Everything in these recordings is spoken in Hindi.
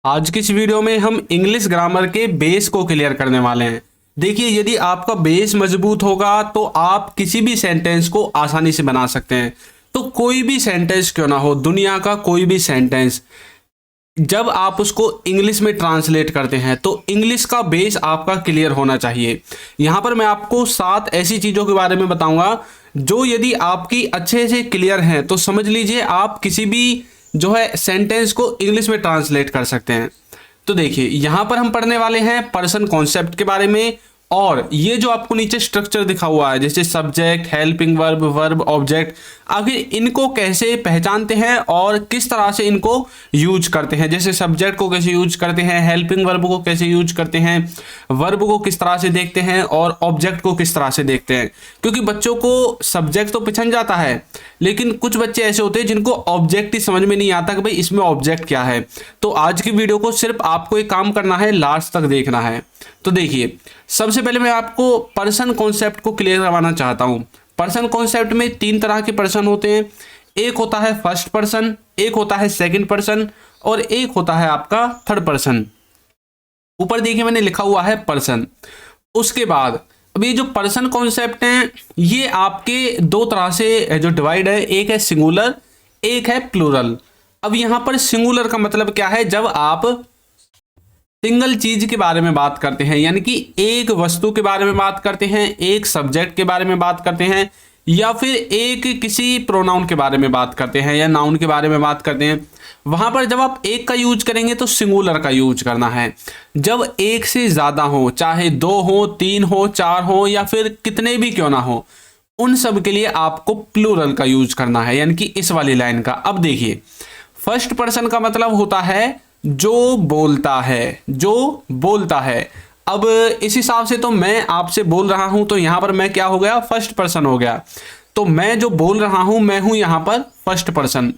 आज की इस वीडियो में हम इंग्लिश ग्रामर के बेस को क्लियर करने वाले हैं। देखिए, यदि आपका बेस मजबूत होगा तो आप किसी भी सेंटेंस को आसानी से बना सकते हैं। तो कोई भी सेंटेंस क्यों ना हो, दुनिया का कोई भी सेंटेंस, जब आप उसको इंग्लिश में ट्रांसलेट करते हैं तो इंग्लिश का बेस आपका क्लियर होना चाहिए। यहाँ पर मैं आपको 7 ऐसी चीज़ों के बारे में बताऊंगा जो यदि आपकी अच्छे से क्लियर हैं तो समझ लीजिए आप किसी भी जो है सेंटेंस को इंग्लिश में ट्रांसलेट कर सकते हैं। तो देखिए, यहाँ पर हम पढ़ने वाले हैं पर्सन कॉन्सेप्ट के बारे में, और ये जो आपको नीचे स्ट्रक्चर दिखा हुआ है जैसे subject, helping verb, verb, object, आखिर इनको कैसे पहचानते हैं और किस तरह से इनको यूज करते हैं। जैसे सब्जेक्ट को कैसे यूज करते हैं, हेल्पिंग वर्ब को कैसे यूज करते हैं, वर्ब को किस तरह से देखते हैं और ऑब्जेक्ट को किस तरह से देखते हैं। क्योंकि बच्चों को सब्जेक्ट तो पहचान जाता है, लेकिन कुछ बच्चे ऐसे होते हैं जिनको ऑब्जेक्ट ही समझ में नहीं आता कि भाई इसमें ऑब्जेक्ट क्या है। तो आज की वीडियो को सिर्फ आपको एक काम करना है, लास्ट तक देखना है। तो देखिए, सबसे पहले मैं आपको पर्सन कॉन्सेप्ट को क्लियर करवाना चाहता हूं। पर्सन कॉन्सेप्ट में 3 तरह के पर्सन होते हैं। एक होता है फर्स्ट पर्सन, एक होता है सेकंड पर्सन और एक होता है आपका थर्ड पर्सन। ऊपर देखिए मैंने लिखा हुआ है पर्सन। उसके बाद अब ये जो पर्सन कॉन्सेप्ट हैं ये आपके 2 तरह से जो डिवाइड है, एक है सिंगुलर, एक है प्लूरल। अब यहां पर सिंगुलर का मतलब क्या है, जब आप सिंगल चीज के बारे में बात करते हैं, यानी कि एक वस्तु के बारे में बात करते हैं, एक सब्जेक्ट के बारे में बात करते हैं, या फिर एक किसी प्रोनाउन के बारे में बात करते हैं या नाउन के बारे में बात करते हैं, वहां पर जब आप एक का यूज करेंगे तो सिंगुलर का यूज करना है। जब एक से ज्यादा हो, चाहे 2 हो, 3 हो, 4 हो या फिर कितने भी क्यों ना हो, उन सब के लिए आपको प्लूरल का यूज करना है, यानी कि इस वाली लाइन का। अब देखिए, फर्स्ट पर्सन का मतलब होता है जो बोलता है, जो बोलता है। अब इस हिसाब से तो मैं आपसे बोल रहा हूं तो यहां पर मैं क्या हो गया, फर्स्ट पर्सन हो गया। तो मैं जो बोल रहा हूं मैं हूं यहां पर फर्स्ट पर्सन।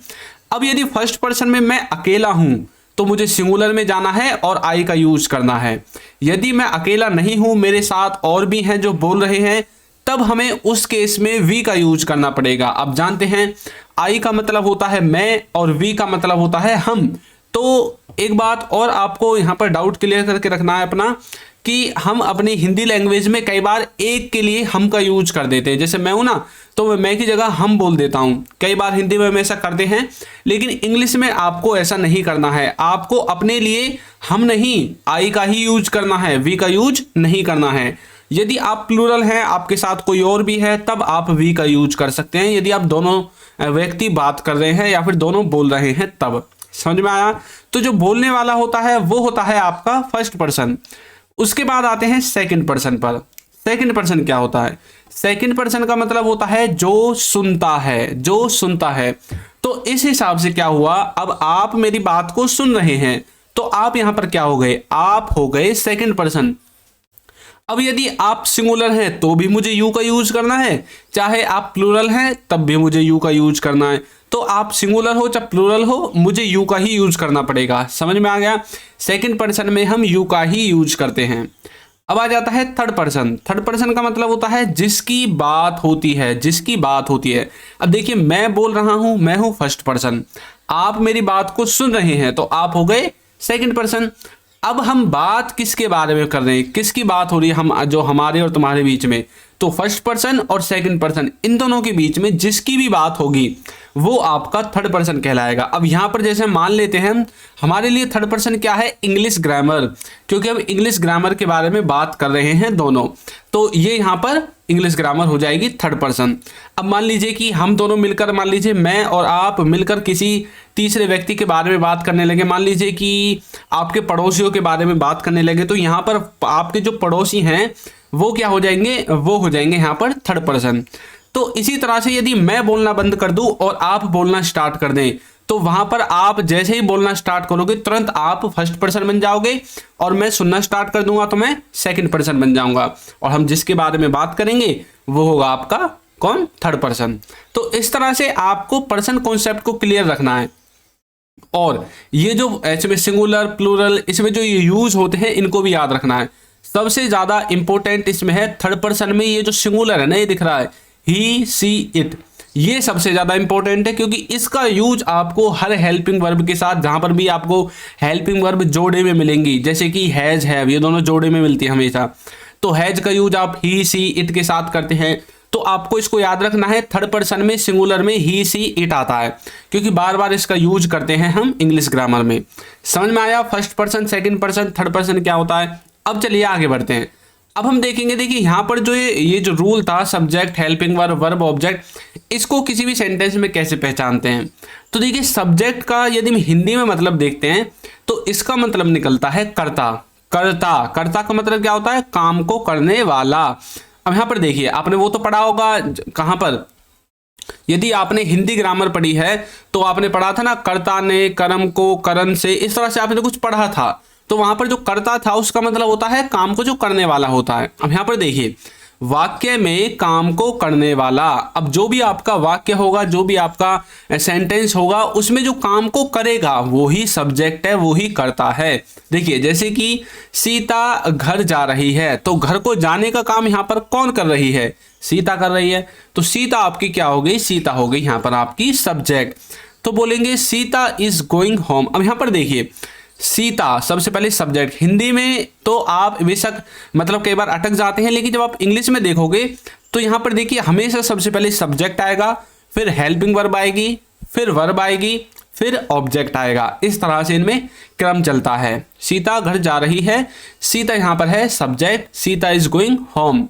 अब यदि फर्स्ट पर्सन में मैं अकेला हूं तो मुझे सिंगुलर में जाना है और आई का यूज करना है। यदि मैं अकेला नहीं हूं, मेरे साथ और भी हैं जो बोल रहे हैं, तब हमें उस केस में वी का यूज करना पड़ेगा। अब जानते हैं आई का मतलब होता है मैं और वी का मतलब होता है हम। तो एक बात और आपको यहाँ पर डाउट क्लियर करके रखना है अपना, कि हम अपनी हिंदी लैंग्वेज में कई बार एक के लिए हम का यूज कर देते हैं। जैसे मैं हूं ना, तो मैं की जगह हम बोल देता हूं। कई बार हिंदी में हम ऐसा करते हैं, लेकिन इंग्लिश में आपको ऐसा नहीं करना है। आपको अपने लिए हम नहीं, आई का ही यूज करना है, वी का यूज नहीं करना है। यदि आप प्लूरल हैं, आपके साथ कोई और भी है, तब आप वी का यूज कर सकते हैं, यदि आप दोनों व्यक्ति बात कर रहे हैं या फिर दोनों बोल रहे हैं तब। समझ में आया? तो जो बोलने वाला होता है वो होता है आपका फर्स्ट पर्सन। उसके बाद आते हैं सेकंड पर्सन पर। सेकंड पर्सन क्या होता है? सेकंड पर्सन का मतलब होता है जो सुनता है, जो सुनता है। तो इस हिसाब से क्या हुआ, अब आप मेरी बात को सुन रहे हैं तो आप यहां पर क्या हो गए, आप हो गए सेकंड पर्सन। अब यदि आप सिंगुलर हैं तो भी मुझे यू का यूज करना है, चाहे आप प्लूरल हैं तब भी मुझे यू का यूज करना है। तो आप सिंगुलर हो चाहे प्लूरल हो, मुझे यू का ही यूज करना पड़ेगा। समझ में आ गया? सेकंड पर्सन में हम यू का ही यूज करते हैं। अब आ जाता है थर्ड पर्सन। थर्ड पर्सन का मतलब होता है जिसकी बात होती है, जिसकी बात होती है। अब देखिए, मैं बोल रहा हूं, मैं हूं फर्स्ट पर्सन, आप मेरी बात को सुन रहे हैं तो आप हो गए सेकंड पर्सन। अब हम बात किसके बारे में कर रहे हैं, किसकी बात हो रही है, हम जो हमारे और तुम्हारे बीच में, तो फर्स्ट पर्सन और सेकंड पर्सन, इन दोनों के बीच में जिसकी भी बात होगी वो आपका थर्ड पर्सन कहलाएगा। अब यहां पर जैसे मान लेते हैं हमारे लिए थर्ड पर्सन क्या है, इंग्लिश ग्रामर, क्योंकि अब इंग्लिश ग्रामर के बारे में बात कर रहे हैं दोनों, तो ये यहां पर इंग्लिश ग्रामर हो जाएगी थर्ड पर्सन। अब मान लीजिए कि हम दोनों मिलकर, मान लीजिए मैं और आप मिलकर किसी तीसरे व्यक्ति के बारे में बात करने लगे, मान लीजिए कि आपके पड़ोसियों के बारे में बात करने लगे, तो यहाँ पर आपके जो पड़ोसी हैं वो क्या हो जाएंगे, वो हो जाएंगे यहाँ पर थर्ड पर्सन। तो इसी तरह से यदि मैं बोलना बंद कर दूं और आप बोलना स्टार्ट कर दें, तो वहां पर आप जैसे ही बोलना स्टार्ट करोगे तुरंत आप फर्स्ट पर्सन बन जाओगे, और मैं सुनना स्टार्ट कर दूंगा तो मैं सेकंड पर्सन बन जाऊंगा, और हम जिसके बारे में बात करेंगे वो होगा आपका कौन, थर्ड पर्सन। तो इस तरह से आपको पर्सन कॉन्सेप्ट को क्लियर रखना है। और ये जो इसमें सिंगुलर, प्लूरल, इसमें जो ये यूज होते हैं इनको भी याद रखना है। सबसे ज्यादा इंपॉर्टेंट इसमें है थर्ड पर्सन में, ये जो सिंगुलर है ना, ये दिख रहा है ही, सी, इट, ये सबसे ज़्यादा इंपॉर्टेंट है, क्योंकि इसका यूज आपको हर हेल्पिंग वर्ब के साथ, जहाँ पर भी आपको हेल्पिंग वर्ब जोड़े में मिलेंगी, जैसे कि हैज हैव, ये दोनों जोड़े में मिलती है हमेशा, तो हैज का यूज आप ही सी इट के साथ करते हैं, तो आपको इसको याद रखना है थर्ड पर्सन में सिंगुलर में ही सी इट आता है, क्योंकि बार बार इसका यूज करते हैं हम इंग्लिश ग्रामर में। समझ में आया? First person, second person, third person क्या होता है। अब चलिए आगे बढ़ते हैं। अब हम देखेंगे, देखिए यहाँ पर जो ये जो रूल था subject, helping verb, verb, object, इसको किसी भी सेंटेंस में कैसे पहचानते हैं। तो देखिए सब्जेक्ट का यदि हम हिंदी में मतलब देखते हैं तो इसका मतलब निकलता है कर्ता। कर्ता, कर्ता का मतलब क्या होता है? काम को करने वाला। अब यहाँ पर देखिए आपने वो तो पढ़ा होगा, कहाँ पर, यदि आपने हिंदी ग्रामर पढ़ी है तो आपने पढ़ा था ना, कर्ता ने कर्म को करण से, इस तरह से आपने कुछ पढ़ा था। तो वहां पर जो कर्ता था उसका मतलब होता है काम को जो करने वाला होता है। अब यहाँ पर देखिए वाक्य में काम को करने वाला, अब जो भी आपका वाक्य होगा, जो भी आपका सेंटेंस होगा, उसमें जो काम को करेगा वो ही सब्जेक्ट है, वो ही कर्ता है। देखिए जैसे कि सीता घर जा रही है, तो घर को जाने का काम यहाँ पर कौन कर रही है? सीता कर रही है। तो सीता आपकी क्या हो गई? सीता हो गई यहाँ पर आपकी सब्जेक्ट। तो बोलेंगे सीता इज गोइंग होम। अब यहाँ पर देखिए सीता सबसे पहले सब्जेक्ट, हिंदी में तो आप बेशक मतलब कई बार अटक जाते हैं, लेकिन जब आप इंग्लिश में देखोगे तो यहाँ पर देखिए हमेशा सबसे पहले सब्जेक्ट आएगा, फिर हेल्पिंग वर्ब आएगी, फिर वर्ब आएगी, फिर ऑब्जेक्ट आएगा। इस तरह से इनमें क्रम चलता है। सीता घर जा रही है, सीता यहाँ पर है subject, Sita is going home.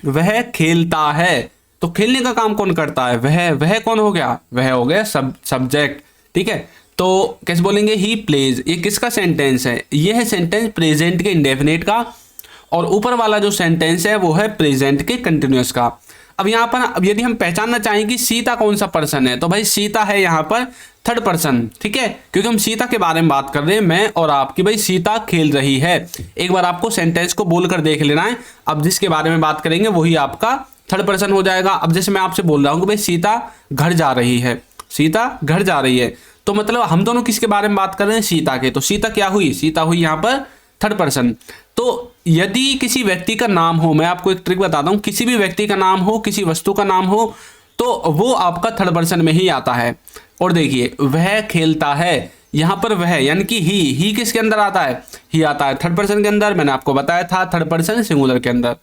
वह खेलता है, तो खेलने का काम कौन करता है? वह कौन हो गया? वह हो गया सब्जेक्ट। ठीक है, तो कैसे बोलेंगे? He plays. ये किसका सेंटेंस है? ये है सेंटेंस प्रेजेंट के इंडेफिनिट का, और ऊपर वाला जो सेंटेंस है वो है प्रेजेंट के कंटिन्यूअस का। अब यहाँ पर अब यदि हम पहचानना चाहें कि सीता कौन सा पर्सन है, तो भाई सीता है यहाँ पर थर्ड पर्सन। ठीक है, क्योंकि हम सीता के बारे में बात कर रहे हैं, मैं और आपकी, भाई सीता खेल रही है। एक बार आपको सेंटेंस को बोलकर देख लेना है। अब जिसके बारे में बात करेंगे वही आपका थर्ड पर्सन हो जाएगा। अब जैसे मैं आपसे बोल रहा हूँ कि भाई सीता घर जा रही है, सीता घर जा रही है, तो मतलब हम दोनों किसके बारे में बात कर रहे हैं? सीता के। तो सीता क्या हुई? सीता हुई यहाँ पर थर्ड पर्सन। तो यदि किसी व्यक्ति का नाम हो, मैं आपको एक ट्रिक बताता हूँ, किसी भी व्यक्ति का नाम हो, किसी वस्तु का नाम हो, तो वो आपका थर्ड पर्सन में ही आता है। और देखिए वह खेलता है, यहाँ पर वह यानी कि ही किसके अंदर आता है? ही आता है थर्ड पर्सन के अंदर। मैंने आपको बताया था थर्ड पर्सन सिंगुलर के अंदर।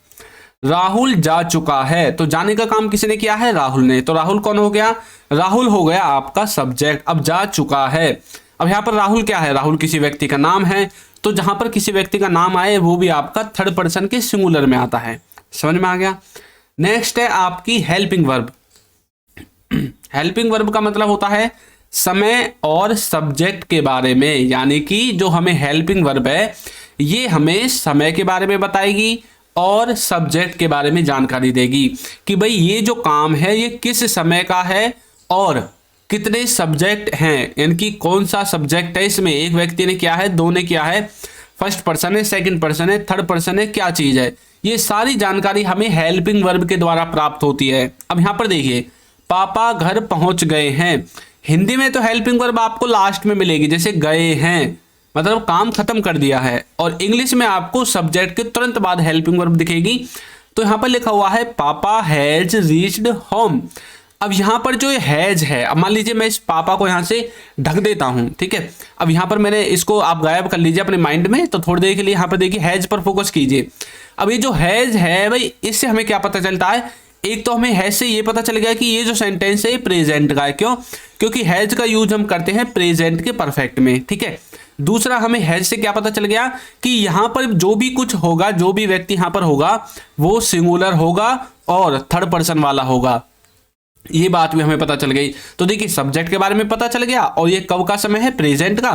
राहुल जा चुका है, तो जाने का काम किसने किया है? राहुल ने। तो राहुल कौन हो गया? राहुल हो गया आपका सब्जेक्ट। अब जा चुका है, अब यहाँ पर राहुल क्या है? राहुल किसी व्यक्ति का नाम है, तो जहां पर किसी व्यक्ति का नाम आए वो भी आपका थर्ड पर्सन के सिंगुलर में आता है। समझ में आ गया? नेक्स्ट है आपकी हेल्पिंग वर्ब। हेल्पिंग वर्ब का मतलब होता है समय और सब्जेक्ट के बारे में, यानी कि जो हमें हेल्पिंग वर्ब है ये हमें समय के बारे में बताएगी और सब्जेक्ट के बारे में जानकारी देगी कि भाई ये जो काम है ये किस समय का है और कितने सब्जेक्ट हैं, यानी कि कौन सा सब्जेक्ट है इसमें, एक व्यक्ति ने किया है, दो ने किया है, फर्स्ट पर्सन है, सेकंड पर्सन है, थर्ड पर्सन है, क्या चीज़ है। ये सारी जानकारी हमें हेल्पिंग वर्ब के द्वारा प्राप्त होती है। अब यहाँ पर देखिए पापा घर पहुंच गए हैं, हिंदी में तो हेल्पिंग वर्ब आपको लास्ट में मिलेगी, जैसे गए हैं मतलब काम खत्म कर दिया है, और इंग्लिश में आपको सब्जेक्ट के तुरंत बाद हेल्पिंग वर्ब दिखेगी। तो यहाँ पर लिखा हुआ है पापा हैज रीच्ड होम। अब यहाँ पर जो हैज है, अब मान लीजिए मैं इस पापा को यहाँ से ढक देता हूँ, ठीक है। अब यहाँ पर मैंने इसको आप गायब कर लीजिए अपने माइंड में, तो थोड़ी देर के लिए यहाँ पर देखिए हैज पर फोकस कीजिए। अब ये जो हैज है भाई, इससे हमें क्या पता चलता है, एक तो हमें हैज से ये पता चल गया कि ये जो सेंटेंस है ये प्रेजेंट का है। क्यों? क्योंकि हैज का यूज हम करते हैं प्रेजेंट के परफेक्ट में, ठीक है। दूसरा हमें हैज से क्या पता चल गया कि यहाँ पर जो भी कुछ होगा, जो भी व्यक्ति यहाँ पर होगा वो सिंगुलर होगा और थर्ड पर्सन वाला होगा, ये बात भी हमें पता चल गई। तो देखिए सब्जेक्ट के बारे में पता चल गया, और ये कब का समय है, प्रेजेंट का,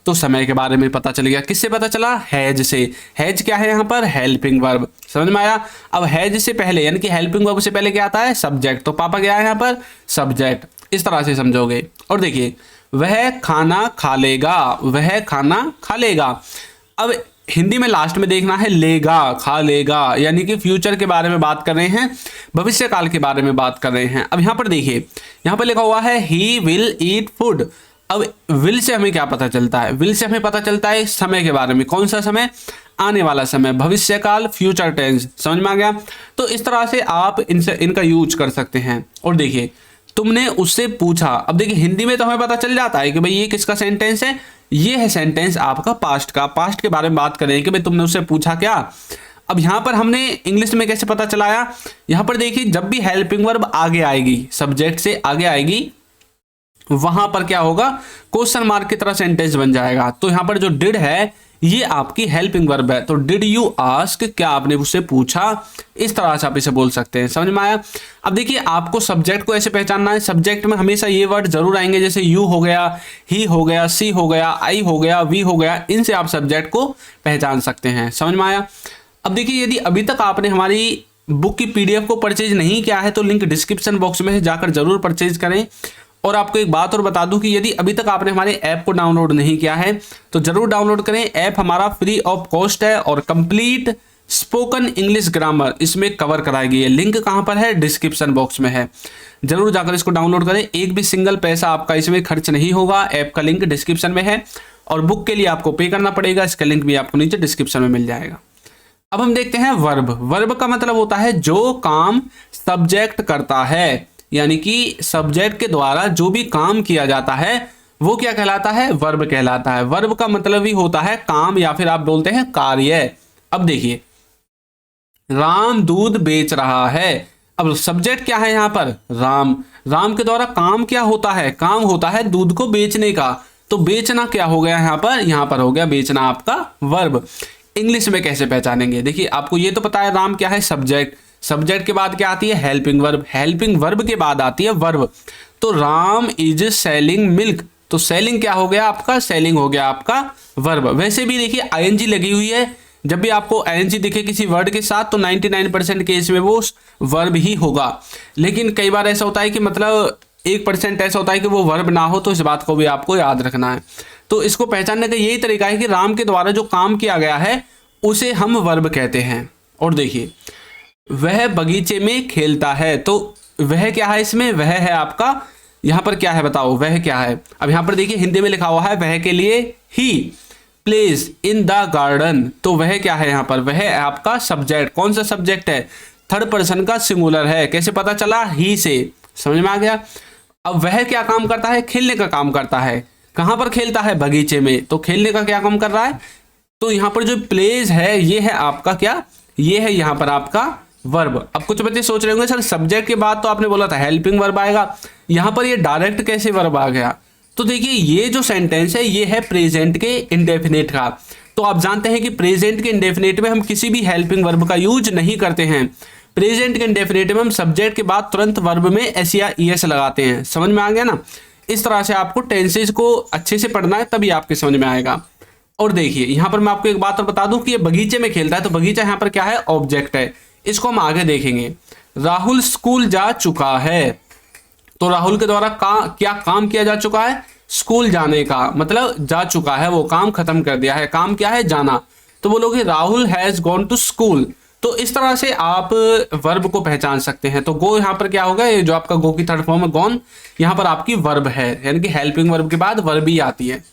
तो समय के बारे में पता चल गया। किससे पता चला? हैज से। हैज क्या है यहाँ पर? Helping verb. समझ में आया? अब हैज से पहले यानी कि हेल्पिंग वर्ब से पहले क्या आता है? सब्जेक्ट। तो पापा क्या है यहाँ पर? सब्जेक्ट। इस तरह से समझोगे। और देखिए वह खाना खा लेगा, वह खाना खा लेगा। अब हिंदी में लास्ट में देखना है लेगा, खा लेगा, यानी कि फ्यूचर के बारे में बात कर रहे हैं, भविष्य काल के बारे में बात कर रहे हैं। अब यहाँ पर देखिए, यहाँ पर लिखा हुआ है ही विल ईट फूड। अब विल से हमें क्या पता चलता है? विल से हमें पता चलता है समय के बारे में। कौन सा समय? आने वाला समय, भविष्य काल, फ्यूचर टेंस। समझ में आ गया? तो इस तरह से आप इनका यूज कर सकते हैं। और देखिए, तुमने उससे पूछा, अब देखिए हिंदी में तो हमें पता चल जाता है कि भाई ये किसका सेंटेंस है, ये है सेंटेंस आपका पास्ट का। पास्ट के बारे में बात करें कि भाई तुमने उससे पूछा क्या। अब यहां पर हमने इंग्लिश में कैसे पता चलाया, यहां पर देखिए जब भी हेल्पिंग वर्ब आगे आएगी, सब्जेक्ट से आगे आएगी, वहां पर क्या होगा, क्वेश्चन मार्क की तरह सेंटेंस बन जाएगा। तो यहां पर जो डिड है ये आपकी हेल्पिंग वर्ब है। तो डिड यू आस्क, क्या आपने उससे पूछा, इस तरह से आप इसे बोल सकते हैं। समझ में आया? अब देखिए आपको सब्जेक्ट को ऐसे पहचानना है, सब्जेक्ट में हमेशा ये वर्ड जरूर आएंगे, जैसे यू हो गया, ही हो गया, सी हो गया, आई हो गया, वी हो गया, इनसे आप सब्जेक्ट को पहचान सकते हैं। समझ में आया? अब देखिए यदि अभी तक आपने हमारी बुक की पीडीएफ को परचेज नहीं किया है तो लिंक डिस्क्रिप्शन बॉक्स में जाकर जरूर परचेज करें। और आपको एक बात और बता दूं कि यदि अभी तक आपने हमारे ऐप को डाउनलोड नहीं किया है तो जरूर डाउनलोड करें। ऐप हमारा फ्री ऑफ कॉस्ट है और कंप्लीट स्पोकन इंग्लिश ग्रामर इसमें कवर कराएगी। ये लिंक कहां पर है, डिस्क्रिप्शन बॉक्स में है, जरूर जाकर इसको डाउनलोड करें। एक भी सिंगल पैसा आपका इसमें खर्च नहीं होगा। ऐप का लिंक डिस्क्रिप्शन में है और बुक के लिए आपको पे करना पड़ेगा, इसका लिंक भी आपको नीचे डिस्क्रिप्शन में मिल जाएगा। अब हम देखते हैं वर्ब। वर्ब का मतलब होता है जो काम सब्जेक्ट करता है, यानी कि सब्जेक्ट के द्वारा जो भी काम किया जाता है वो क्या कहलाता है, वर्ब कहलाता है। वर्ब का मतलब ही होता है काम या फिर आप बोलते हैं कार्य। अब देखिए राम दूध बेच रहा है। अब सब्जेक्ट क्या है यहाँ पर, राम। राम के द्वारा काम क्या होता है, काम होता है दूध को बेचने का। तो बेचना क्या हो गया यहाँ पर हो गया बेचना आपका वर्ब। इंग्लिश में कैसे पहचानेंगे, देखिए आपको ये तो पता है राम क्या है, सब्जेक्ट। सब्जेक्ट के बाद क्या आती है, हेल्पिंग वर्ब। हेल्पिंग वर्ब के बाद आती है वर्ब। तो राम इज सेलिंग मिल्क, तो सेलिंग क्या हो गया आपका, सेलिंग हो गया आपका वर्ब। वैसे भी देखिए आईएनजी लगी हुई है, जब भी आपको आईएनजी दिखे किसी वर्ड के साथ तो 99% केस में वो वर्ब ही होगा। लेकिन कई बार ऐसा होता है कि मतलब 1% ऐसा होता है कि वो वर्ब ना हो, तो इस बात को भी आपको याद रखना है। तो इसको पहचानने का यही तरीका है कि राम के द्वारा जो काम किया गया है उसे हम वर्ब कहते हैं। और देखिए वह बगीचे में खेलता है, तो वह क्या है इसमें, वह है आपका, यहां पर क्या है बताओ, वह क्या है। अब यहां पर देखिए हिंदी में लिखा हुआ है वह के लिए he plays in the garden, तो वह क्या है यहाँ पर, वह है आपका सब्जेक्ट। कौन सा सब्जेक्ट है, थर्ड पर्सन का सिंगुलर है। कैसे पता चला, ही से। समझ में आ गया? अब वह क्या काम करता है, खेलने का काम करता है। कहां पर खेलता है, बगीचे में। तो खेलने का क्या काम कर रहा है, तो यहां पर जो प्लेज है ये है आपका क्या, ये है यहां पर आपका वर्ब। अब कुछ बच्चे सोच रहे होंगे सर सब्जेक्ट के बाद तो आपने बोला था हेल्पिंग वर्ब आएगा, यहां पर ये डायरेक्ट कैसे वर्ब आ गया। तो देखिए ये जो सेंटेंस है ये है प्रेजेंट के इंडेफिनिट का। तो आप जानते हैं कि प्रेजेंट के इंडेफिनिट में हम किसी भी हेल्पिंग वर्ब का यूज नहीं करते हैं। प्रेजेंट के इंडेफिनिट में हम सब्जेक्ट के बाद तुरंत वर्ब में एस या ईएस लगाते हैं। समझ में आ गया ना? इस तरह से आपको टेंसेस को अच्छे से पढ़ना है, तभी आपके समझ में आएगा। और देखिए यहां पर मैं आपको एक बात और बता दूं कि ये बगीचे में खेलता है, तो बगीचा यहां पर क्या है, ऑब्जेक्ट है। इसको हम आगे देखेंगे। राहुल स्कूल जा चुका है, तो राहुल के द्वारा क्या काम किया जा चुका है, स्कूल जाने का, मतलब जा चुका है, वो काम खत्म कर दिया है। काम क्या है, जाना। तो बोलोगे Rahul has gone to school. तो इस तरह से आप वर्ब को पहचान सकते हैं। तो गो यहाँ पर क्या होगा, ये जो आपका गो की थर्ड फॉर्म है गॉन, यहाँ पर आपकी वर्ब है, यानी कि हेल्पिंग वर्ब के बाद वर्ब ही आती है।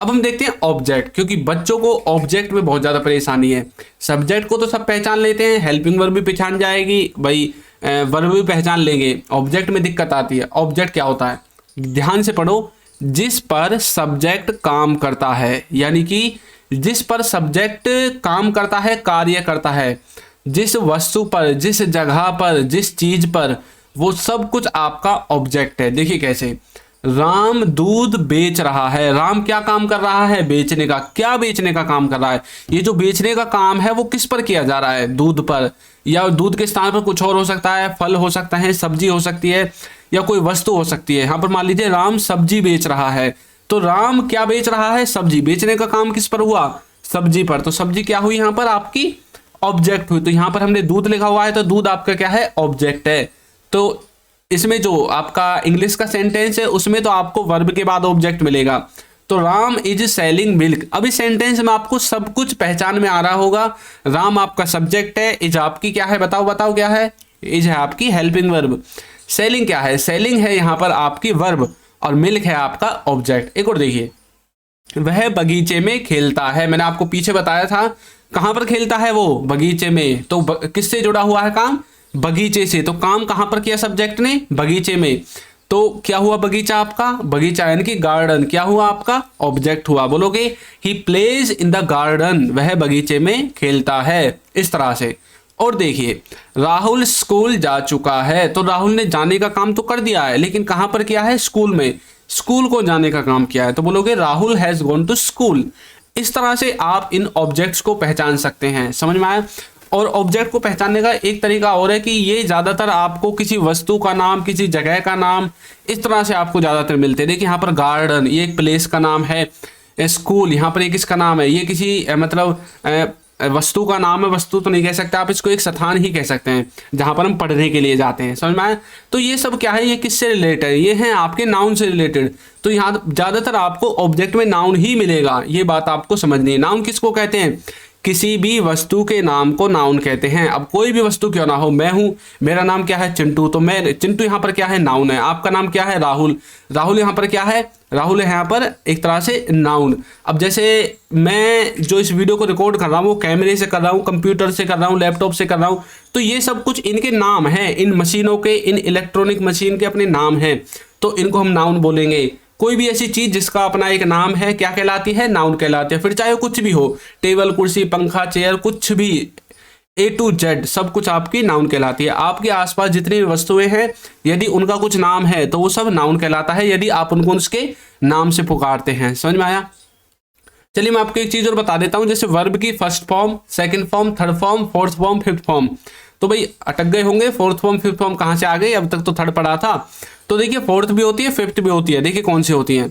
अब हम देखते हैं ऑब्जेक्ट, क्योंकि बच्चों को ऑब्जेक्ट में बहुत ज्यादा परेशानी है। सब्जेक्ट को तो सब पहचान लेते हैं, हेल्पिंग वर्ब भी पहचान जाएगी भाई, वर्ब भी पहचान लेंगे, ऑब्जेक्ट में दिक्कत आती है। ऑब्जेक्ट क्या होता है, ध्यान से पढ़ो, जिस पर सब्जेक्ट काम करता है, यानी कि जिस पर सब्जेक्ट काम करता है, कार्य करता है, जिस वस्तु पर, जिस जगह पर, जिस चीज पर, वो सब कुछ आपका ऑब्जेक्ट है। देखिए कैसे, राम दूध बेच रहा है। राम क्या काम कर रहा है, बेचने का। क्या बेचने का काम कर रहा है, ये जो बेचने का काम है वो किस पर किया जा रहा है, दूध पर, या दूध के स्थान पर कुछ और हो सकता है, फल हो सकता है, सब्जी हो सकती है, या कोई वस्तु हो सकती है। यहाँ पर मान लीजिए राम सब्जी बेच रहा है, तो राम क्या बेच रहा है, सब्जी। बेचने का काम किस पर हुआ, सब्जी पर। तो सब्जी क्या हुई यहाँ पर आपकी, ऑब्जेक्ट हुई। तो यहाँ पर हमने दूध लिखा हुआ है, तो दूध आपका क्या है, ऑब्जेक्ट है। तो इसमें जो आपका इंग्लिश का सेंटेंस है उसमें तो आपको वर्ब के बाद ऑब्जेक्ट मिलेगा। तो राम इज सेलिंग मिल्क। अब इस सेंटेंस में आपको सब कुछ पहचान में आ रहा होगा। राम आपका सब्जेक्ट है, इज आपकी क्या है, बताओ क्या है, इज है आपकी हेल्पिंग वर्ब। सेलिंग क्या है, सेलिंग है यहाँ पर आपकी वर्ब, और मिल्क है आपका ऑब्जेक्ट। एक और देखिए, वह बगीचे में खेलता है। मैंने आपको पीछे बताया था कहाँ पर खेलता है वो? बगीचे में। तो किससे जुड़ा हुआ है काम? बगीचे से। तो काम कहाँ पर किया सब्जेक्ट ने? बगीचे में। तो क्या हुआ बगीचा आपका? बगीचा यानी कि गार्डन क्या हुआ आपका? ऑब्जेक्ट हुआ। बोलोगे he plays in the garden, वह बगीचे में खेलता है, इस तरह से। और देखिए राहुल स्कूल जा चुका है, तो राहुल ने जाने का काम तो कर दिया है, लेकिन कहाँ पर किया है? स्कूल में। स्कूल को जाने का काम किया है, तो बोलोगे Rahul has gone to school. इस तरह से आप इन ऑब्जेक्ट्स को पहचान सकते हैं। समझ में आया? और ऑब्जेक्ट को पहचानने का एक तरीका और है कि ये ज़्यादातर आपको किसी वस्तु का नाम, किसी जगह का नाम, इस तरह से आपको ज़्यादातर मिलते हैं। देखिए यहाँ पर गार्डन, ये एक प्लेस का नाम है। स्कूल, यहाँ पर ये किसका नाम है? ये किसी मतलब वस्तु का नाम है। वस्तु तो नहीं कह सकते आप, इसको एक स्थान ही कह सकते हैं जहाँ पर हम पढ़ने के लिए जाते हैं। समझ में आया? तो ये सब क्या है? ये किससे रिलेटेड है? ये हैं आपके नाउन से रिलेटेड। तो यहाँ ज़्यादातर आपको ऑब्जेक्ट में नाउन ही मिलेगा, ये बात आपको समझनी है। नाउन किसको कहते हैं? किसी भी वस्तु के नाम को नाउन कहते हैं। अब कोई भी वस्तु क्यों ना हो, मैं हूं, मेरा नाम क्या है? चिंटू, तो मैं चिंटू यहाँ पर क्या है? नाउन है। आपका नाम क्या है? राहुल, राहुल यहाँ पर क्या है? राहुल है यहाँ पर एक तरह से नाउन। अब जैसे मैं जो इस वीडियो को रिकॉर्ड कर रहा हूँ वो कैमरे से कर रहा हूँ, कंप्यूटर से कर रहा हूँ, लैपटॉप से कर रहा हूँ, तो ये सब कुछ इनके नाम हैं। इन मशीनों के, इन इलेक्ट्रॉनिक मशीन के अपने नाम हैं, तो इनको हम नाउन बोलेंगे। कोई भी ऐसी चीज जिसका अपना एक नाम है क्या कहलाती है? नाउन कहलाती है। फिर चाहे कुछ भी हो, टेबल, कुर्सी, पंखा, चेयर, कुछ भी, A to Z सब कुछ आपकी नाउन कहलाती है। आपके आसपास जितनी भी वस्तुएं हैं, यदि उनका कुछ नाम है तो वो सब नाउन कहलाता है, यदि आप उनको उसके नाम से पुकारते हैं। समझ में आया? चलिए मैं आपको एक चीज और बता देता हूं, जैसे वर्ब की first form, second form, third form, fourth form, fifth form. तो भाई अटक गए होंगे, फोर्थ फॉर्म फिफ्थ फॉर्म कहाँ से आ गई? अब तक तो थर्ड पढ़ा था। तो देखिए फोर्थ भी होती है, फिफ्थ भी होती है। देखिए कौन सी होती है?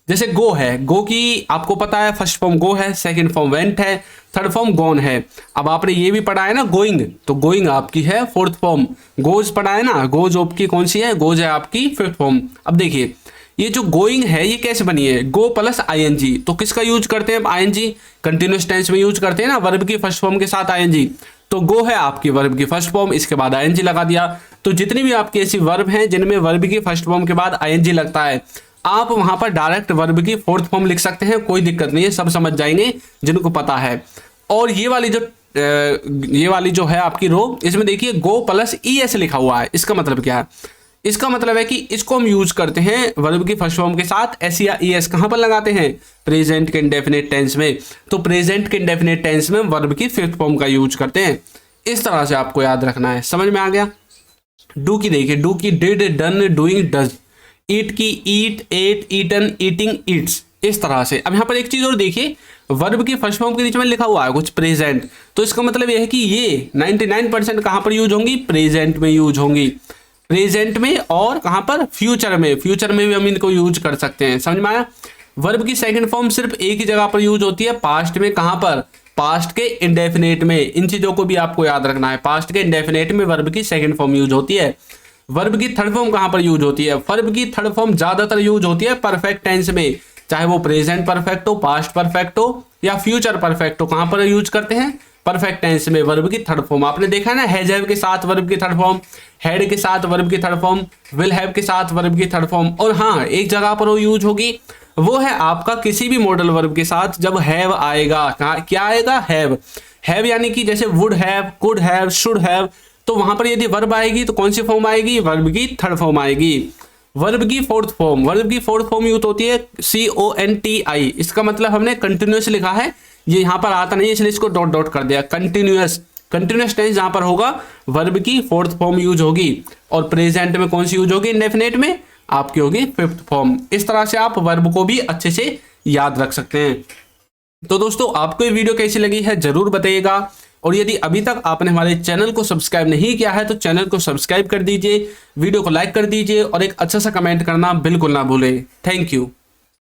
जैसे गो है, गो की आपको पता है फर्स्ट फॉर्म गो है, सेकंड फॉर्म वेंट है, थर्ड फॉर्म गॉन है। अब आपने ये भी पढ़ा है ना गोइंग, तो गोइंग आपकी है फोर्थ फॉर्म। गोज पढ़ा है ना, गोज आपकी कौन सी है? गोज है आपकी फिफ्थ फॉर्म। अब देखिए ये जो गोइंग है ये कैसे बनी है? गो प्लस आईएनजी। तो किसका यूज करते हैं? आईएनजी कंटिन्यूअस टेंस में यूज करते हैं ना, वर्ब की फर्स्ट फॉर्म के साथ आईएनजी। तो गो है आपकी वर्ब की फर्स्ट फॉर्म, इसके बाद आईएनजी लगा दिया। तो जितनी भी आपकी ऐसी वर्ब हैं जिनमें वर्ब की फर्स्ट फॉर्म के बाद आईएनजी लगता है, आप वहां पर डायरेक्ट वर्ब की फोर्थ फॉर्म लिख सकते हैं, कोई दिक्कत नहीं है, सब समझ जाएंगे जिनको पता है। और ये वाली जो है आपकी रो, इसमें देखिए गो प्लस ईएस लिखा हुआ है। इसका मतलब क्या है? इसका मतलब है कि इसको हम यूज करते हैं वर्ब की फर्स्ट फॉर्म के साथ एस या ईएस। कहां पर लगाते हैं? प्रेजेंट के इंडेफिनिट टेंस में। तो प्रेजेंट के इंडेफिनिट टेंस में वर्ब की फिफ्थ फॉर्म का यूज करते हैं। इस तरह से आपको याद रखना है। समझ में आ गया? डू की देखिए, डू की डिड, डन, डूइंग, डज। ईट की ईट, एट, ईटन, ईटिंग, ईट्स, इस तरह से। अब यहाँ पर एक चीज और देखिए, वर्ब की फर्स्ट फॉर्म के नीचे में लिखा हुआ है कुछ प्रेजेंट, तो इसका मतलब यह है कि ये 99% कहां पर यूज होंगी? प्रेजेंट में यूज होंगी। प्रेजेंट में और कहां पर? फ्यूचर में। फ्यूचर में भी हम इनको यूज कर सकते हैं। समझ में आया? वर्ब की सेकंड फॉर्म सिर्फ एक ही जगह पर यूज होती है, पास्ट में। कहां पर? पास्ट के इंडेफिनेट में। इन चीजों को भी आपको याद रखना है। पास्ट के इंडेफिनेट में वर्ब की सेकंड फॉर्म यूज होती है। वर्ब की थर्ड फॉर्म कहां पर यूज होती है? वर्ब की थर्ड फॉर्म ज्यादातर यूज होती है परफेक्ट टेंस में, चाहे वो प्रेजेंट परफेक्ट हो, पास्ट परफेक्ट हो या फ्यूचर परफेक्ट हो। कहां पर यूज करते हैं? परफेक्ट टेंस में वर्ब की थर्ड फॉर्म। आपने देखा है ना, हैज हैव के साथ वर्ब की थर्ड फॉर्म, हैड के साथ वर्ब की थर्ड फॉर्म, विल हैव के साथ वर्ब की थर्ड फॉर्म। और हाँ, एक जगह पर वो यूज होगी, वो है आपका किसी भी मॉडल वर्ब के साथ जब हैव आएगा। क्या आएगा? हैव। हैव यानी कि जैसे would have, could have, should have, तो वहां पर यदि वर्ब आएगी तो कौन सी फॉर्म आएगी? वर्ब की थर्ड फॉर्म आएगी। वर्ब की फोर्थ फॉर्म, वर्ब की फोर्थ फॉर्म यूज होती है CONTI। इसका मतलब हमने कंटिन्यूअस लिखा है, ये यहां पर आता नहीं इसलिए इसको डॉट डॉट कर दिया। कंटिन्यूअस, कंटिन्यूअस टेंस जहां पर होगा वर्ब की फोर्थ फॉर्म यूज होगी। और प्रेजेंट में कौन सी यूज होगी? इंडेफिनेट में आपकी होगी फिफ्थ फॉर्म। इस तरह से आप वर्ब को भी अच्छे से याद रख सकते हैं। तो दोस्तों आपको ये वीडियो कैसी लगी है जरूर बताइएगा। और यदि अभी तक आपने हमारे चैनल को सब्सक्राइब नहीं किया है तो चैनल को सब्सक्राइब कर दीजिए, वीडियो को लाइक कर दीजिए और एक अच्छा सा कमेंट करना बिल्कुल ना भूलें। Thank you.